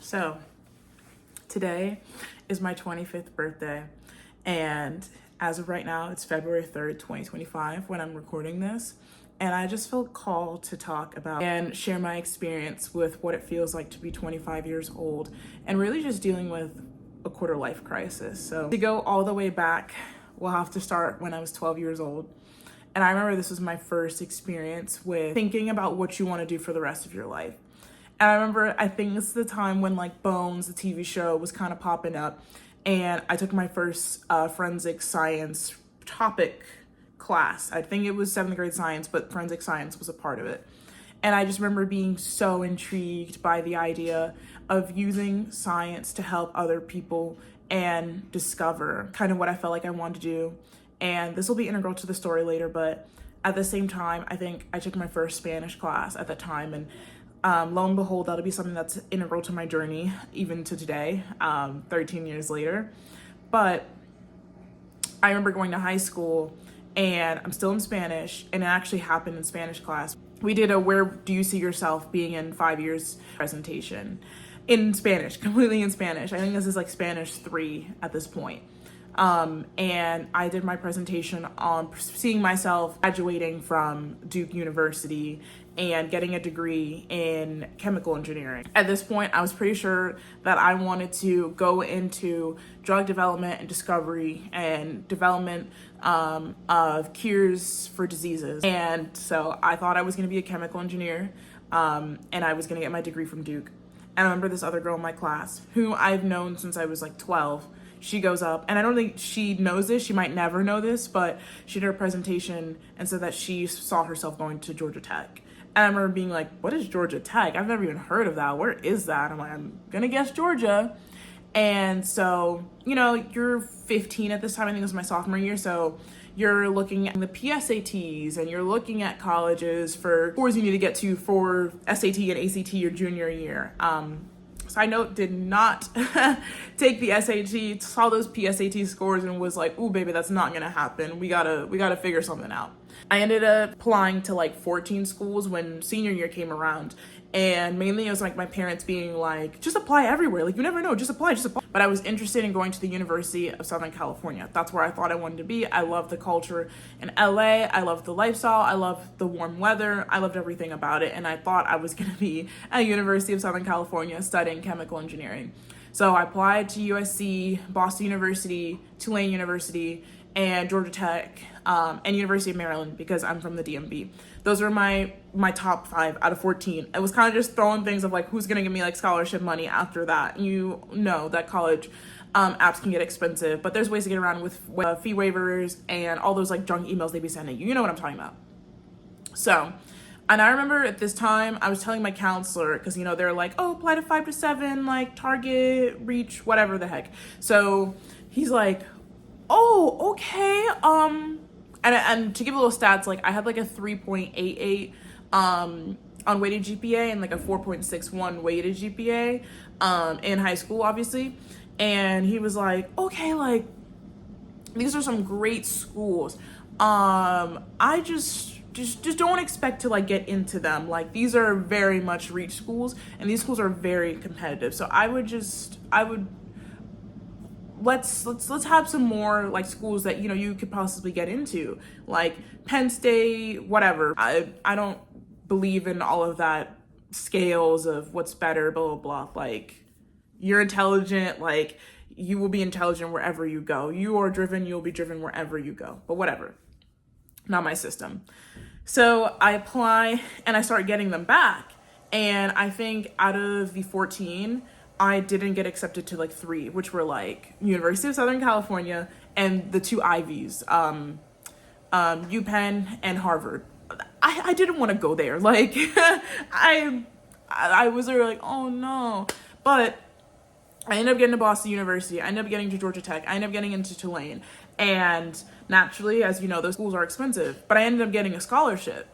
So today is my 25th birthday, and as of right now, it's February 3rd, 2025 when I'm recording this. And I just feel called to talk about and share my experience with what it feels like to be 25 years old and really just dealing with a quarter life crisis. So to go all the way back, we'll have to start when I was 12 years old. And I remember this was my first experience with thinking about what you want to do for the rest of your life. And I remember, I think this is the time when like Bones, the TV show, was kind of popping up. And I took my first forensic science topic class. I think it was 7th grade science, but forensic science was a part of it. And I just remember being so intrigued by the idea of using science to help other people and discover kind of what I felt like I wanted to do. And this will be integral to the story later, but at the same time, I think I took my first Spanish class at that time, and lo and behold, that'll be something that's integral to my journey, even to today, 13 years later. But I remember going to high school, and I'm still in Spanish, and it actually happened in Spanish class. We did a "Where do you see yourself being in 5 years" presentation in Spanish, completely in Spanish. I think this is like Spanish 3 at this point. And I did my presentation on seeing myself graduating from Duke University and getting a degree in chemical engineering. At this point, I was pretty sure that I wanted to go into drug development and discovery and development of cures for diseases. And so I thought I was going to be a chemical engineer, and I was going to get my degree from Duke. And I remember this other girl in my class who I've known since I was like 12. She goes up, and I don't think she knows this, she might never know this, but she did her presentation and said that she saw herself going to Georgia Tech. And I remember being like, what is Georgia Tech? I've never even heard of that. Where is that? I'm like, I'm gonna guess Georgia. And so, you know, you're 15 at this time. I think it was my sophomore year. So you're looking at the PSATs, and you're looking at colleges for scores you need to get to for SAT and ACT your junior year. Side note, did not take the SAT, saw those PSAT scores and was like, ooh, baby, that's not gonna happen. We gotta figure something out. I ended up applying to like 14 schools when senior year came around. And mainly it was like my parents being like, just apply everywhere. Like, you never know, just apply. But I was interested in going to the University of Southern California. That's where I thought I wanted to be. I love the culture in LA. I love the lifestyle. I love the warm weather. I loved everything about it. And I thought I was gonna be at University of Southern California studying chemical engineering. So I applied to USC, Boston University, Tulane University, and Georgia Tech, and University of Maryland, because I'm from the DMV. Those are my top 5 out of 14. It was kind of just throwing things of like, who's gonna give me like scholarship money after that? You know that college apps can get expensive, but there's ways to get around with fee waivers and all those like junk emails they be sending you. You know what I'm talking about. So, and I remember at this time, I was telling my counselor, because, you know, they're like, oh, apply to 5 to 7, like target, reach, whatever the heck. So he's like, oh, okay. And to give a little stats, like I had like a 3.88 on weighted GPA and like a 4.61 weighted GPA in high school, obviously. And he was like, okay, like these are some great schools. I just don't expect to like get into them. Like these are very much reach schools, and these schools are very competitive. So let's have some more like schools that, you know, you could possibly get into, like Penn State, whatever. I don't believe in all of that scales of what's better, blah, blah, blah. Like, you're intelligent, like you will be intelligent wherever you go. You are driven, you'll be driven wherever you go, but whatever. Not my system. So I apply and I start getting them back. And I think out of the 14, I didn't get accepted to like 3, which were like University of Southern California and the 2 Ivies, UPenn and Harvard. I didn't want to go there. Like, I was there like, oh no. But I ended up getting to Boston University. I ended up getting to Georgia Tech. I ended up getting into Tulane. And naturally, as you know, those schools are expensive. But I ended up getting a scholarship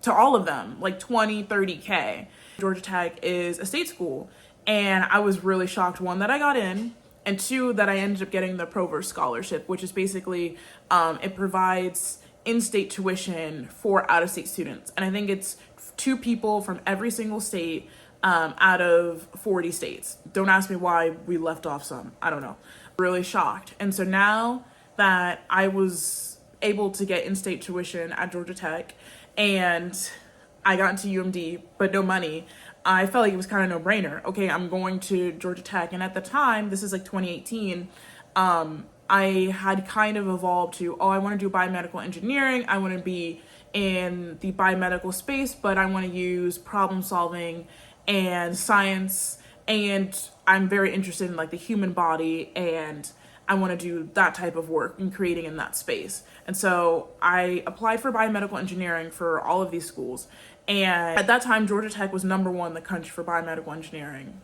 to all of them, like 20, 30K. Georgia Tech is a state school. And I was really shocked, 1, that I got in, and 2, that I ended up getting the Provost Scholarship, which is basically, it provides in-state tuition for out-of-state students. And I think it's 2 people from every single state out of 40 states. Don't ask me why we left off some. I don't know. Really shocked. And so now that I was able to get in-state tuition at Georgia Tech and I got into UMD, but no money, I felt like it was kind of no-brainer. Okay, I'm going to Georgia Tech. And at the time, this is like 2018, I had kind of evolved to, I want to do biomedical engineering. I want to be in the biomedical space, but I want to use problem solving and science. And I'm very interested in like the human body, and I want to do that type of work and creating in that space. And so I applied for biomedical engineering for all of these schools. And at that time, Georgia Tech was #1 in the country for biomedical engineering.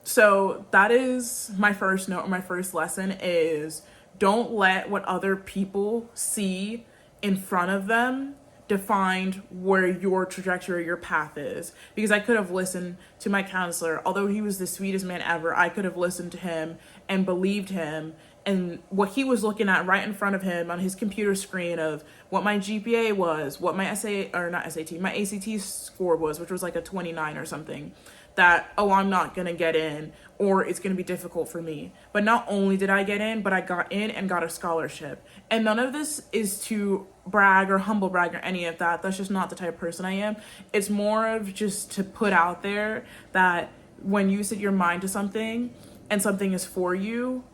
So that is my first note, or my first lesson is, don't let what other people see in front of them define where your trajectory, your path is. Because I could have listened to my counselor, although he was the sweetest man ever, I could have listened to him and believed him and what he was looking at right in front of him on his computer screen of what my GPA was, what my my ACT score was, which was like a 29 or something, that, I'm not gonna get in, or it's gonna be difficult for me. But not only did I get in, but I got in and got a scholarship. And none of this is to brag or humble brag or any of that. That's just not the type of person I am. It's more of just to put out there that when you set your mind to something and something is for you,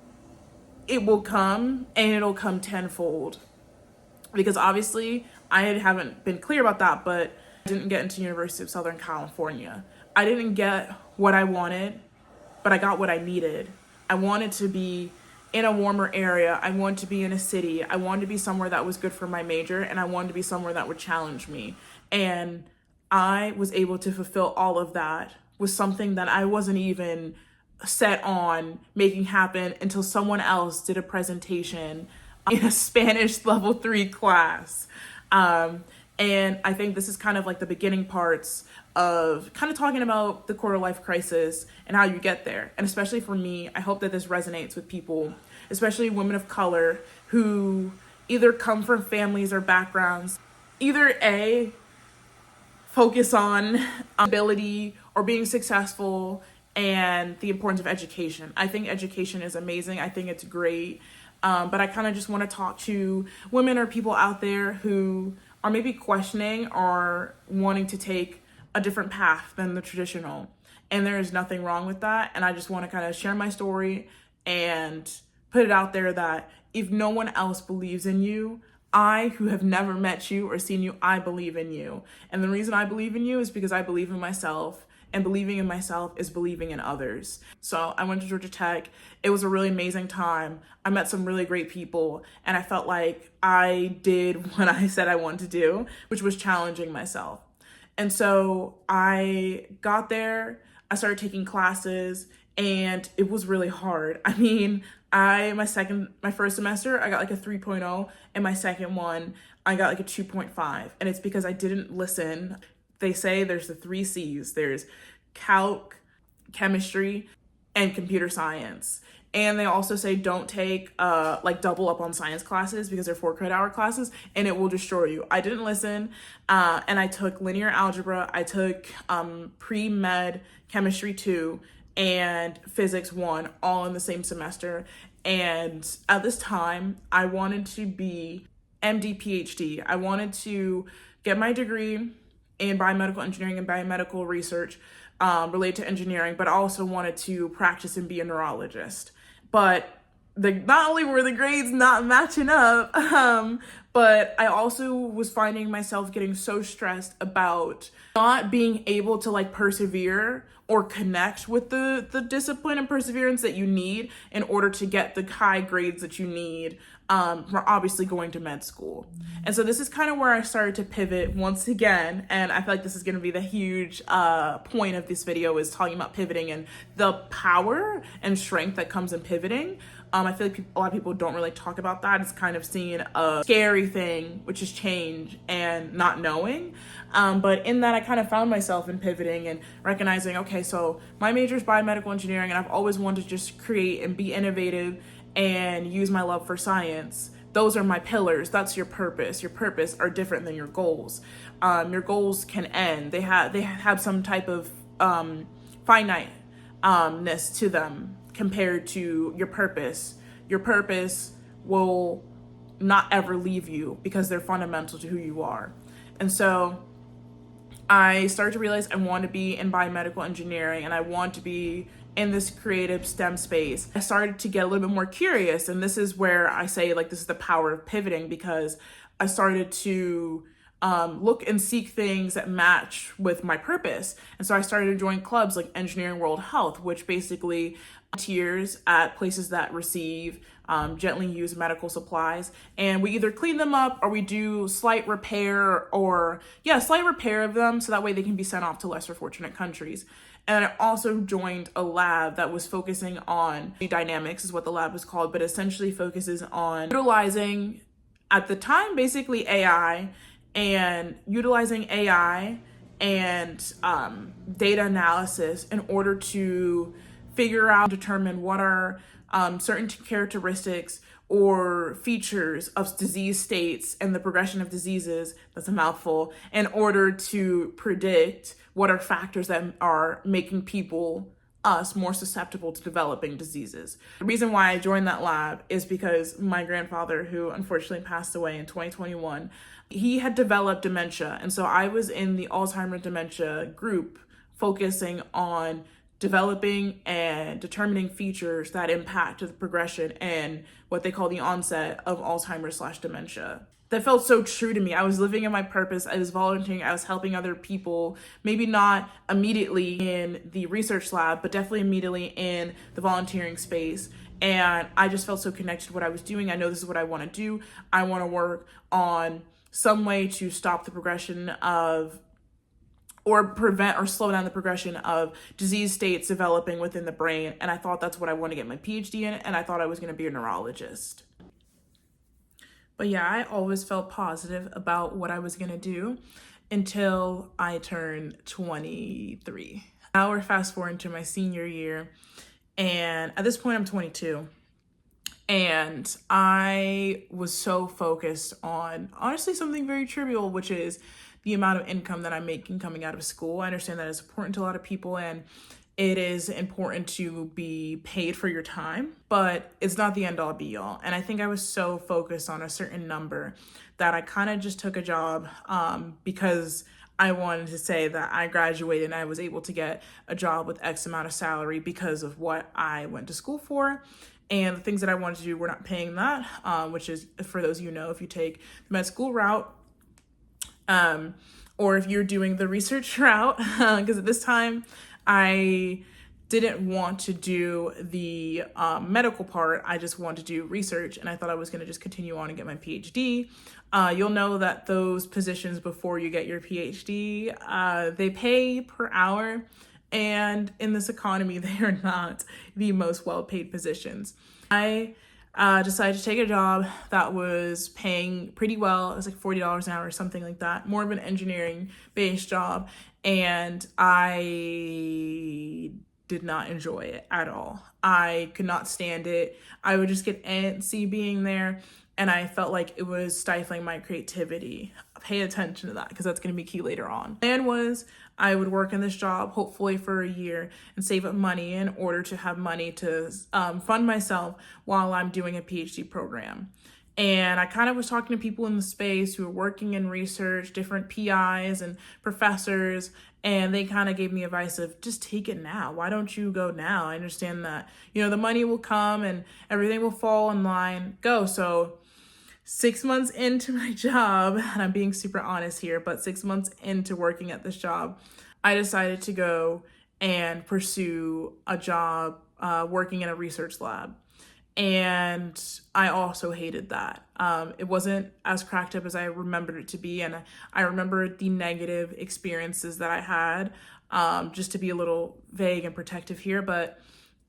it will come, and it'll come tenfold. Because obviously I haven't been clear about that, but I didn't get into University of Southern California. I didn't get what I wanted, but I got what I needed. I wanted to be in a warmer area. I wanted to be in a city. I wanted to be somewhere that was good for my major, and I wanted to be somewhere that would challenge me. And I was able to fulfill all of that with something that I wasn't even set on making happen until someone else did a presentation in a Spanish level 3 class. And I think this is kind of like the beginning parts of kind of talking about the quarter life crisis and how you get there. And especially for me, I hope that this resonates with people, especially women of color who either come from families or backgrounds, either A, focus on ability or being successful and the importance of education. I think education is amazing. I think it's great. But I kind of just want to talk to women or people out there who are maybe questioning or wanting to take a different path than the traditional. And there is nothing wrong with that. And I just want to kind of share my story and put it out there that if no one else believes in you, I, who have never met you or seen you, I believe in you. And the reason I believe in you is because I believe in myself. And believing in myself is believing in others. So I went to Georgia Tech. It was a really amazing time. I met some really great people, and I felt like I did what I said I wanted to do, which was challenging myself. And so I got there, I started taking classes, and it was really hard. I mean, my first semester, I got like a 3.0, and my second one, I got like a 2.5. And it's because I didn't listen. They say there's the 3 C's. There's calc, chemistry, and computer science. And they also say don't take double up on science classes because they're 4 credit hour classes and it will destroy you. I didn't listen, and I took linear algebra. I took pre-med chemistry 2 and physics 1 all in the same semester. And at this time, I wanted to be MD, PhD. I wanted to get my degree in biomedical engineering and biomedical research related to engineering, but I also wanted to practice and be a neurologist. But not only were the grades not matching up, but I also was finding myself getting so stressed about not being able to persevere or connect with the discipline and perseverance that you need in order to get the high grades that you need for obviously going to med school. And so this is kind of where I started to pivot once again, and I feel like this is going to be the huge point of this video, is talking about pivoting and the power and strength that comes in pivoting. I feel like a lot of people don't really talk about that. It's kind of seen a scary thing, which is change and not knowing. But in that, I kind of found myself in pivoting and recognizing, okay, so my major is biomedical engineering, and I've always wanted to just create and be innovative and use my love for science. those are my pillars. That's your purpose. Your purpose are different than your goals. Your goals can end. They have some type of finiteness to them compared to your purpose. Your purpose will not ever leave you because they're fundamental to who you are. And so I started to realize I want to be in biomedical engineering and I want to be in this creative STEM space. I started to get a little bit more curious, and this is where I say, like, this is the power of pivoting, because I started to look and seek things that match with my purpose. And so I started to join clubs like Engineering World Health, which basically volunteers at places that receive gently used medical supplies, and we either clean them up or we do slight repair of them, so that way they can be sent off to lesser fortunate countries. And I also joined a lab that was focusing on dynamics, is what the lab was called, but essentially focuses on utilizing, at the time, basically AI, and utilizing AI and data analysis in order to figure out, determine what are certain characteristics or features of disease states and the progression of diseases, that's a mouthful, in order to predict what are factors that are making us more susceptible to developing diseases. The reason why I joined that lab is because my grandfather, who unfortunately passed away in 2021, he had developed dementia. And so I was in the Alzheimer's dementia group focusing on developing and determining features that impact the progression and what they call the onset of Alzheimer's/dementia. That felt so true to me. I was living in my purpose. I was volunteering. I was helping other people, maybe not immediately in the research lab, but definitely immediately in the volunteering space. And I just felt so connected to what I was doing. I know this is what I want to do. I want to work on some way to stop the progression of, or prevent or slow down the progression of disease states developing within the brain. And I thought that's what I want to get my PhD in, and I thought I was going to be a neurologist. But yeah, I always felt positive about what I was going to do until I turned 23. Now we're fast forwarding to my senior year, and at this point I'm 22. And I was so focused on, honestly, something very trivial, which is the amount of income that I'm making coming out of school. I understand that it's important to a lot of people, and it is important to be paid for your time, but it's not the end all be all. And I think I was so focused on a certain number that I kind of just took a job because I wanted to say that I graduated and I was able to get a job with X amount of salary because of what I went to school for. And the things that I wanted to do were not paying that, which is, for those of you know, if you take the med school route, or if you're doing the research route, because at this time, I didn't want to do the medical part. I just wanted to do research, and I thought I was going to just continue on and get my PhD. You'll know that those positions before you get your PhD, they pay per hour, and in this economy, they are not the most well-paid positions. I decided to take a job that was paying pretty well. It was like $40 an hour or something like that, more of an engineering-based job. And I did not enjoy it at all. I could not stand it. I would just get antsy being there, and I felt like it was stifling my creativity. Pay attention to that, because that's going to be key later on. The plan was I would work in this job, hopefully for a year, and save up money in order to have money to fund myself while I'm doing a PhD program. And I kind of was talking to people in the space who were working in research, different PIs and professors, and they kind of gave me advice of, just take it now. Why don't you go now? I understand that, the money will come and everything will fall in line. Go. So 6 months into my job, and I'm being super honest here, but 6 months into working at this job, I decided to go and pursue a job working in a research lab. And I also hated that. It wasn't as cracked up as I remembered it to be. And I remember the negative experiences that I had, just to be a little vague and protective here. But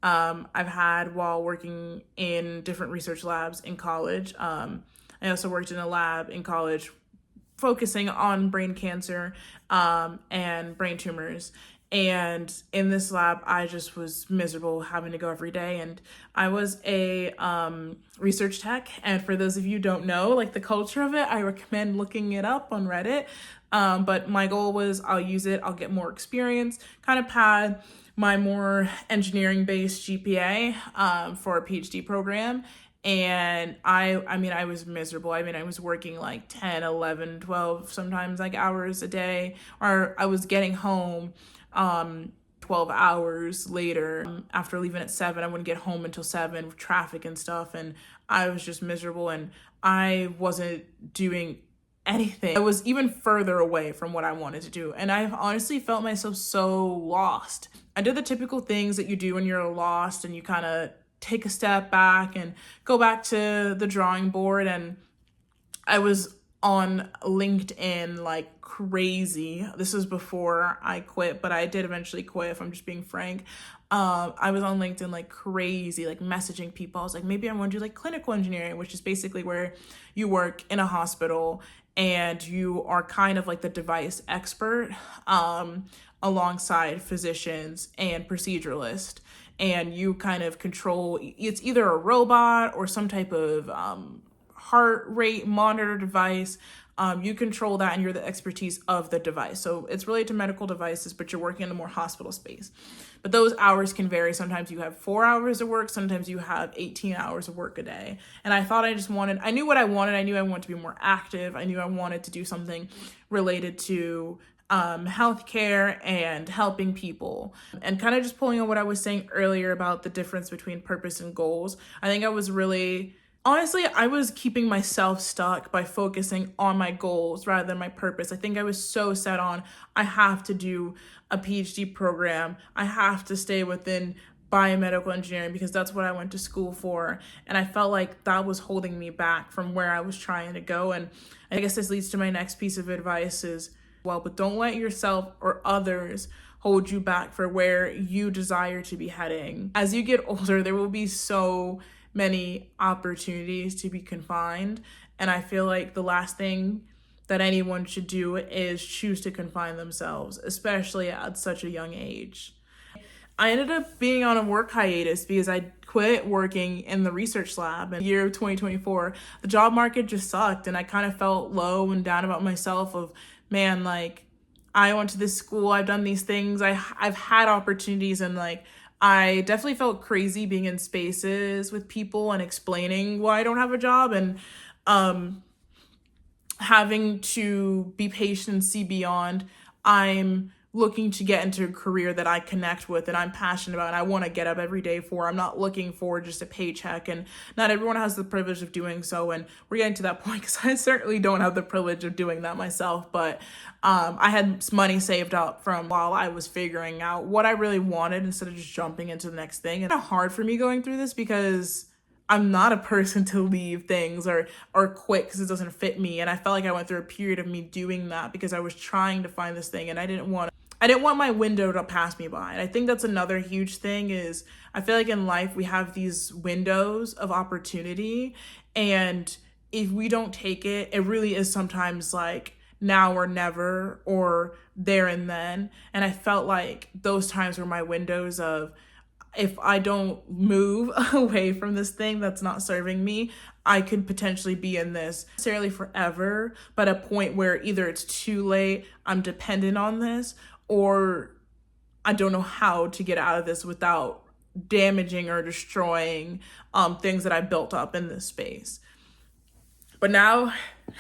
I've had while working in different research labs in college. I also worked in a lab in college focusing on brain cancer and brain tumors. And in this lab, I just was miserable having to go every day. And I was a research tech. And for those of you who don't know, like the culture of it, I recommend looking it up on Reddit. But my goal was I'll use it, I'll get more experience, kind of pad my more engineering-based GPA for a PhD program. And I mean, I was miserable. I mean, I was working like 10, 11, 12, sometimes like hours a day, or I was getting home 12 hours later. After leaving at 7, I wouldn't get home until 7 with traffic and stuff. And I was just miserable, and I wasn't doing anything. I was even further away from what I wanted to do. And I've honestly felt myself so lost. I did the typical things that you do when you're lost and you kind of take a step back and go back to the drawing board. And I was on LinkedIn like crazy. This was before I quit, but I did eventually quit, if I'm just being frank. I was on LinkedIn like crazy, like messaging people. I was like, maybe I want to do like clinical engineering, which is basically where you work in a hospital and you are kind of like the device expert alongside physicians and proceduralists. And you kind of control, it's either a robot or some type of heart rate monitor device. You control that and you're the expertise of the device. So it's related to medical devices, but you're working in a more hospital space. But those hours can vary. Sometimes you have 4 hours of work. Sometimes you have 18 hours of work a day. And I thought I knew what I wanted. I knew I wanted to be more active. I knew I wanted to do something related to healthcare and helping people, and kind of just pulling on what I was saying earlier about the difference between purpose and goals. I think I was I was keeping myself stuck by focusing on my goals rather than my purpose. I think I was so set on, I have to do a PhD program. I have to stay within biomedical engineering because that's what I went to school for. And I felt like that was holding me back from where I was trying to go. And I guess this leads to my next piece of advice is, but don't let yourself or others hold you back for where you desire to be heading. As you get older, there will be so many opportunities to be confined. And I feel like the last thing that anyone should do is choose to confine themselves, especially at such a young age. I ended up being on a work hiatus because I quit working in the research lab in the year of 2024. The job market just sucked, and I kind of felt low and down about myself of, man, like, I went to this school, I've done these things, I've had opportunities, and like, I definitely felt crazy being in spaces with people and explaining why I don't have a job, and having to be patient and see beyond. I'm looking to get into a career that I connect with and I'm passionate about and I want to get up every day for. I'm not looking for just a paycheck, and not everyone has the privilege of doing so, and we're getting to that point because I certainly don't have the privilege of doing that myself. But I had money saved up from while I was figuring out what I really wanted instead of just jumping into the next thing. It's hard for me going through this because I'm not a person to leave things or quit because it doesn't fit me. And I felt like I went through a period of me doing that because I was trying to find this thing and I didn't want my window to pass me by. And I think that's another huge thing is I feel like in life we have these windows of opportunity, and if we don't take it, it really is sometimes like now or never or there and then. And I felt like those times were my windows of, if I don't move away from this thing that's not serving me, I could potentially be in this necessarily forever, but a point where either it's too late, I'm dependent on this, or I don't know how to get out of this without damaging or destroying things that I built up in this space. But now I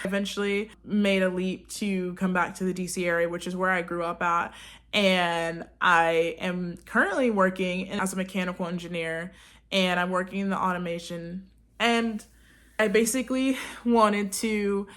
eventually made a leap to come back to the DC area, which is where I grew up at. And I am currently working as a mechanical engineer, and I'm working in the automation. And I basically wanted to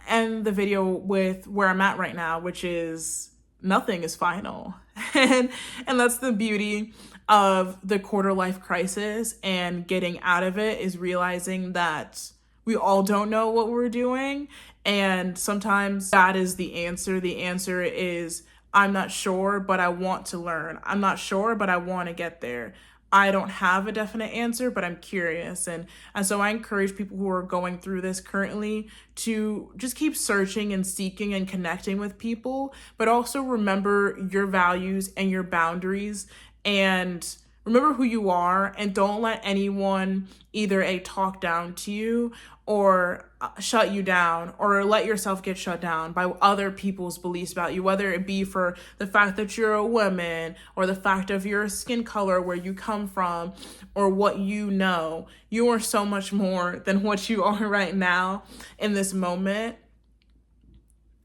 end the video with where I'm at right now, which is nothing is final. And that's the beauty of the quarter life crisis, and getting out of it is realizing that we all don't know what we're doing. And sometimes that is the answer. The answer is, I'm not sure, but I want to learn. I'm not sure, but I want to get there. I don't have a definite answer, but I'm curious. And so I encourage people who are going through this currently to just keep searching and seeking and connecting with people, but also remember your values and your boundaries, and remember who you are, and don't let anyone either talk down to you or shut you down, or let yourself get shut down by other people's beliefs about you, whether it be for the fact that you're a woman, or the fact of your skin color, where you come from, or what you know. You are so much more than what you are right now in this moment.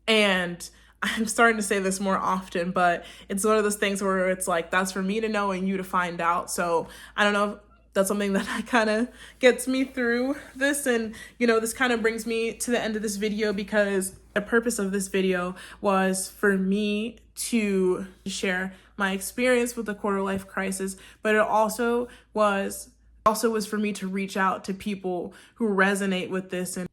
And I'm starting to say this more often, but it's one of those things where it's like, that's for me to know and you to find out. So I don't know if that's something that kind of gets me through this. And, this kind of brings me to the end of this video, because the purpose of this video was for me to share my experience with the quarter life crisis, but it also was for me to reach out to people who resonate with this and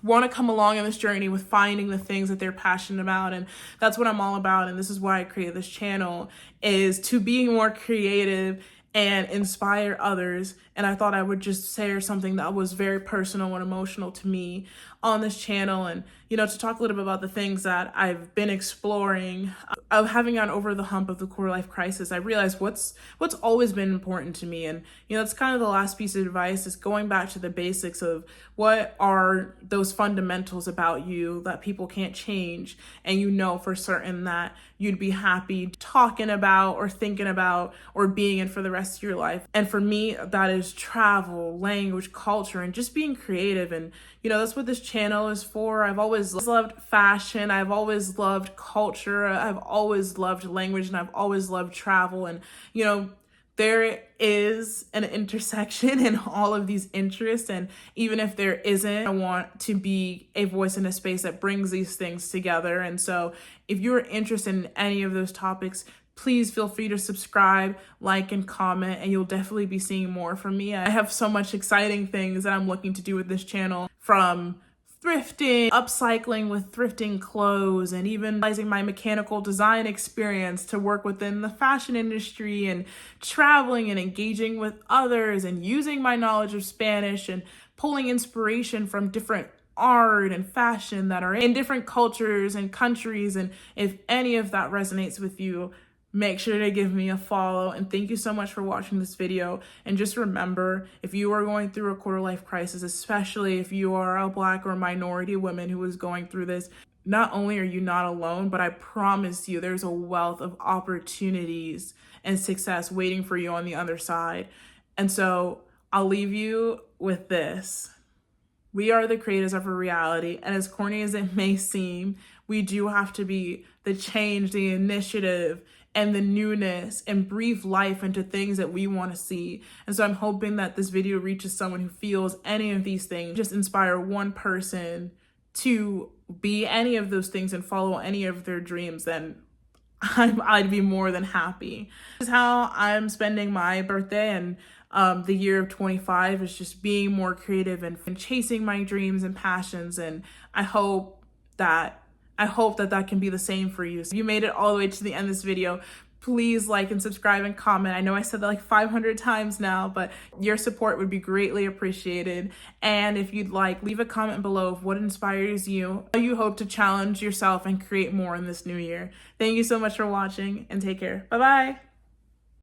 want to come along in this journey with finding the things that they're passionate about. And that's what I'm all about. And this is why I created this channel, is to be more creative and inspire others. And I thought I would just share something that was very personal and emotional to me on this channel, and to talk a little bit about the things that I've been exploring of having gone over the hump of the quarter life crisis. I realized what's always been important to me, and that's kind of the last piece of advice, is going back to the basics of what are those fundamentals about you that people can't change, and for certain that you'd be happy talking about or thinking about or being in for the rest of your life. And for me, that is travel, language, culture, and just being creative. And that's what this channel is for. I've always loved fashion. I've always loved culture. I've always loved language, and I've always loved travel. And, there is an intersection in all of these interests. And even if there isn't, I want to be a voice in a space that brings these things together. And so if you're interested in any of those topics, please feel free to subscribe, like, and comment, and you'll definitely be seeing more from me. I have so much exciting things that I'm looking to do with this channel, from thrifting, upcycling with thrifting clothes, and even utilizing my mechanical design experience to work within the fashion industry, and traveling and engaging with others, and using my knowledge of Spanish and pulling inspiration from different art and fashion that are in different cultures and countries. And if any of that resonates with you, make sure to give me a follow. And thank you so much for watching this video. And just remember, if you are going through a quarter life crisis, especially if you are a Black or minority woman who is going through this, not only are you not alone, but I promise you there's a wealth of opportunities and success waiting for you on the other side. And so I'll leave you with this. We are the creators of our reality. And as corny as it may seem, we do have to be the change, the initiative, and the newness, and breathe life into things that we want to see. And so I'm hoping that this video reaches someone who feels any of these things, just inspire one person to be any of those things and follow any of their dreams, then I'd be more than happy. This is how I'm spending my birthday, and the year of 25 is just being more creative and chasing my dreams and passions. And I hope that that can be the same for you. So if you made it all the way to the end of this video, please like and subscribe and comment. I know I said that like 500 times now, but your support would be greatly appreciated. And if you'd like, leave a comment below of what inspires you, how you hope to challenge yourself and create more in this new year. Thank you so much for watching, and take care. Bye-bye.